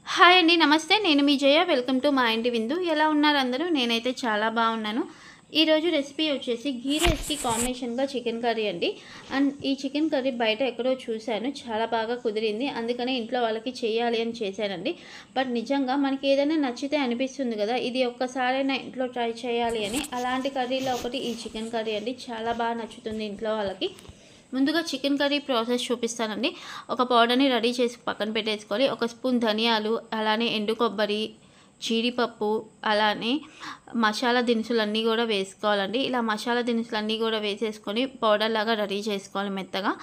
Hi అండి. నమస్తే. నేను మీ జయ. వెల్కమ్ టు మా ఇంటి విందు. ఎలా ఉన్నారు అందరూ? నేనైతే చాలా బాగున్నాను. ఈరోజు రెసిపీ వచ్చేసి ఘీ రైస్కి కాంబినేషన్గా చికెన్ కర్రీ అండి. అండ్ ఈ చికెన్ కర్రీ బయట ఎక్కడో చూశాను, చాలా బాగా కుదిరింది. అందుకనే ఇంట్లో వాళ్ళకి చేయాలి అని చేశానండి. బట్ నిజంగా మనకి ఏదైనా నచ్చితే అనిపిస్తుంది కదా, ఇది ఒక్కసారైనా ఇంట్లో ట్రై చేయాలి అని. అలాంటి కర్రీలో ఒకటి ఈ చికెన్ కర్రీ అండి. చాలా బాగా నచ్చుతుంది ఇంట్లో వాళ్ళకి. ముందుగా చికెన్ కర్రీ ప్రాసెస్ చూపిస్తానండి. ఒక పౌడర్ని రెడీ చేసి పక్కన పెట్టేసుకోవాలి. ఒక స్పూన్ ధనియాలు, అలానే ఎండు కొబ్బరి, జీడిపప్పు, అలానే మసాలా దినుసులన్నీ కూడా వేసుకోవాలండి. ఇలా మసాలా దినుసులన్నీ కూడా వేసేసుకొని పౌడర్ లాగా రెడీ చేసుకోవాలి. మెత్తగా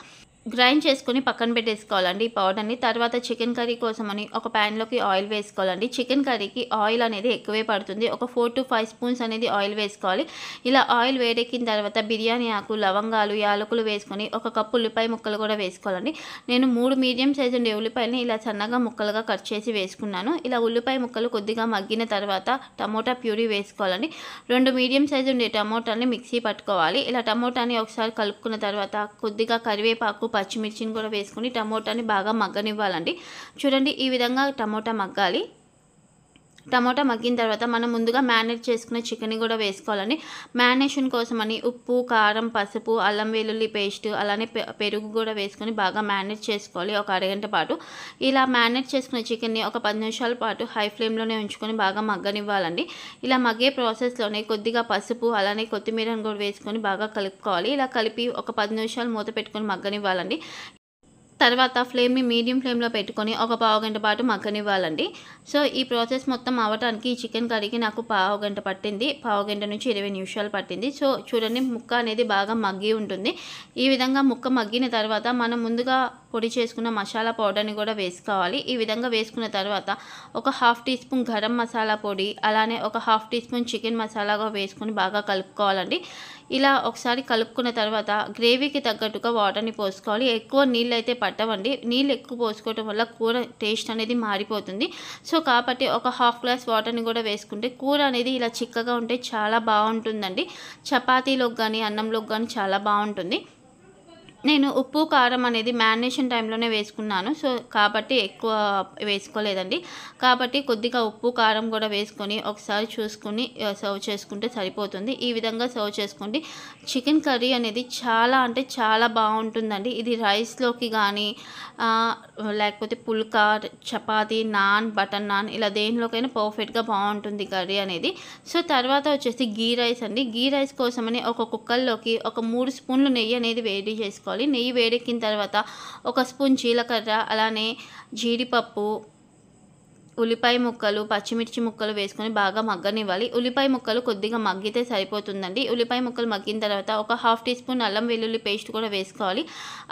గ్రైండ్ చేసుకొని పక్కన పెట్టేసుకోవాలండి ఈ పౌడర్ని. తర్వాత చికెన్ కర్రీ కోసమని ఒక ప్యాన్లోకి ఆయిల్ వేసుకోవాలండి. చికెన్ కర్రీకి ఆయిల్ అనేది ఎక్కువే పడుతుంది. ఒక 4 to 5 స్పూన్స్ అనేది ఆయిల్ వేసుకోవాలి. ఇలా ఆయిల్ వేడెక్కిన తర్వాత బిర్యానీ ఆకు, లవంగాలు, యాలకులు వేసుకొని ఒక కప్పు ఉల్లిపాయ ముక్కలు కూడా వేసుకోవాలండి. నేను 3 మీడియం సైజు ఉండే ఉల్లిపాయలని ఇలా సన్నగా ముక్కలుగా కట్ చేసి వేసుకున్నాను. ఇలా ఉల్లిపాయ ముక్కలు కొద్దిగా మగ్గిన తర్వాత టమోటా ప్యూరీ వేసుకోవాలండి. 2 మీడియం సైజు ఉండే టమోటాని మిక్సీ పట్టుకోవాలి. ఇలా టమోటాని ఒకసారి కలుపుకున్న తర్వాత కొద్దిగా కరివేపాకు, పచ్చిమిర్చిని కూడా వేసుకొని టమోటాని బాగా మగ్గనివ్వాలండి. చూడండి, ఈ విధంగా టమోటా మగ్గాలి. టమోటా మగ్గిన తర్వాత మనం ముందుగా మ్యారినేట్ చేసుకున్న చికెన్ కూడా వేసుకోవాలండి. మ్యారినేషన్ కోసమని ఉప్పు, కారం, పసుపు, అల్లం వెల్లుల్లి పేస్ట్, అలానే పెరుగు కూడా వేసుకొని బాగా మ్యారినేట్ చేసుకోవాలి ఒక అరగంట పాటు. ఇలా మ్యారినేట్ చేసుకున్న చికెన్ని ఒక 10 నిమిషాల పాటు హై ఫ్లేమ్లోనే ఉంచుకొని బాగా మగ్గనివ్వాలండి. ఇలా మగ్గే ప్రాసెస్లోనే కొద్దిగా పసుపు, అలానే కొత్తిమీరను కూడా వేసుకొని బాగా కలుపుకోవాలి. ఇలా కలిపి ఒక 10 నిమిషాలు మూత పెట్టుకొని మగ్గనివ్వాలండి. తర్వాత ఫ్లేమ్ని మీడియం ఫ్లేమ్లో పెట్టుకొని ఒక పావుగంట పాటు మగ్గనివ్వాలండి. సో ఈ ప్రాసెస్ మొత్తం అవ్వడానికి ఈ చికెన్ కర్రీకి నాకు పావుగంట పట్టింది. పావుగంట నుంచి 20 నిమిషాలు పట్టింది. సో చూడండి, ముక్క అనేది బాగా మగ్గి ఉంటుంది. ఈ విధంగా ముక్క మగ్గిన తర్వాత మనం ముందుగా పొడి చేసుకున్న మసాలా పౌడర్ని కూడా వేసుకోవాలి. ఈ విధంగా వేసుకున్న తర్వాత ఒక 1/2 టీ స్పూన్ గరం మసాలా పొడి, అలానే ఒక 1/2 టీ స్పూన్ చికెన్ మసాలాగా వేసుకొని బాగా కలుపుకోవాలండి. ఇలా ఒకసారి కలుపుకున్న తర్వాత గ్రేవీకి తగ్గట్టుగా వాటర్ని పోసుకోవాలి. ఎక్కువ నీళ్ళు అయితే పట్టవండి. నీళ్ళు ఎక్కువ పోసుకోవడం వల్ల కూర టేస్ట్ అనేది మారిపోతుంది. సో కాబట్టి ఒక 1/2 గ్లాస్ వాటర్ని కూడా వేసుకుంటే కూర అనేది ఇలా చిక్కగా ఉంటే చాలా బాగుంటుందండి. చపాతీలోకి కానీ అన్నంలోకి కానీ చాలా బాగుంటుంది. నేను ఉప్పు, కారం అనేది మ్యారినేషన్ టైంలోనే వేసుకున్నాను. సో కాబట్టి ఎక్కువ వేసుకోలేదండి. కాబట్టి కొద్దిగా ఉప్పు, కారం కూడా వేసుకొని ఒకసారి చూసుకొని సర్వ్ చేసుకుంటే సరిపోతుంది. ఈ విధంగా సర్వ్ చేసుకోండి. చికెన్ కర్రీ అనేది చాలా అంటే చాలా బాగుంటుందండి. ఇది రైస్లోకి కానీ లేకపోతే పుల్కా, చపాతీ, నాన్, బటర్ నాన్ ఇలా దేనిలోకైనా పర్ఫెక్ట్గా బాగుంటుంది కర్రీ అనేది. సో తర్వాత వచ్చేసి గీ రైస్ అండి. గీ రైస్ కోసమని ఒక కుక్కర్లోకి ఒక 3 స్పూన్లు నెయ్యి అనేది వేడి చేసుకోవాలి. నెయ్యి వేడెక్కిన తర్వాత ఒక స్పూన్ జీలకర్ర, అలానే జీడిపప్పు, ఉల్లిపాయ ముక్కలు, పచ్చిమిర్చి ముక్కలు వేసుకొని బాగా మగ్గనివ్వాలి. ఉల్లిపాయ ముక్కలు కొద్దిగా మగ్గితే సరిపోతుందండి. ఉల్లిపాయ ముక్కలు మగ్గిన తర్వాత ఒక 1/2 టీ స్పూన్ అల్లం వెల్లుల్లి పేస్ట్ కూడా వేసుకోవాలి.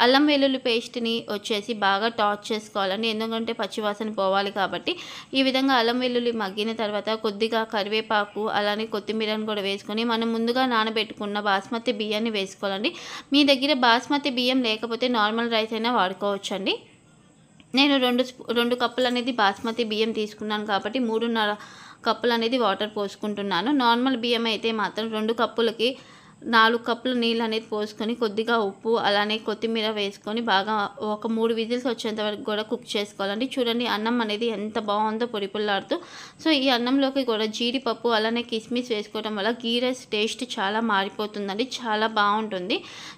అల్లం వెల్లుల్లి పేస్ట్ని వచ్చేసి బాగా టాస్ చేసుకోవాలండి, ఎందుకంటే పచ్చివాసన పోవాలి కాబట్టి. ఈ విధంగా అల్లం వెల్లుల్లి మగ్గిన తర్వాత కొద్దిగా కరివేపాకు, అలానే కొత్తిమీరను కూడా వేసుకొని మనం ముందుగా నానబెట్టుకున్న బాస్మతి బియ్యాన్ని వేసుకోవాలండి. మీ దగ్గర బాస్మతి బియ్యం లేకపోతే నార్మల్ రైస్ అయినా వాడుకోవచ్చండి. నేను 2 కప్పులు అనేది బాస్మతి బియ్యం తీసుకున్నాను కాబట్టి 3.5 కప్పులు అనేది వాటర్ పోసుకుంటున్నాను. నార్మల్ బియ్యం అయితే మాత్రం 2 కప్పులకి 4 కప్పులు నీళ్ళు అనేది పోసుకొని కొద్దిగా ఉప్పు, అలానే కొత్తిమీర వేసుకొని బాగా ఒక 3 విజిల్స్ వచ్చేంత వరకు కూడా కుక్ చేసుకోవాలండి. చూడండి, అన్నం అనేది ఎంత బాగుందో పొడిపుల్లాడుతూ. సో ఈ అన్నంలోకి కూడా జీడిపప్పు, అలానే కిస్మిస్ వేసుకోవడం వల్ల గీ రైస్ టేస్ట్ చాలా మారిపోతుందండి, చాలా బాగుంటుంది.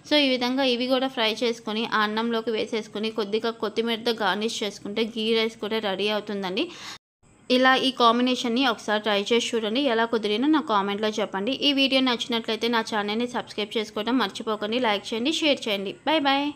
సో ఈ విధంగా ఇవి కూడా ఫ్రై చేసుకొని ఆ అన్నంలోకి వేసేసుకొని కొద్దిగా కొత్తిమీరతో గార్నిష్ చేసుకుంటే గీ రైస్ కూడా రెడీ అవుతుందండి. ఇలా ఈ కాంబినేషన్ని ఒకసారి ట్రై చేసి చూడండి. ఎలా కుదిరినో నా కామెంట్లో చెప్పండి. ఈ వీడియో నచ్చినట్లయితే నా ఛానల్ని సబ్స్క్రైబ్ చేసుకోవడం మర్చిపోకండి. లైక్ చేయండి, షేర్ చేయండి. Bye bye.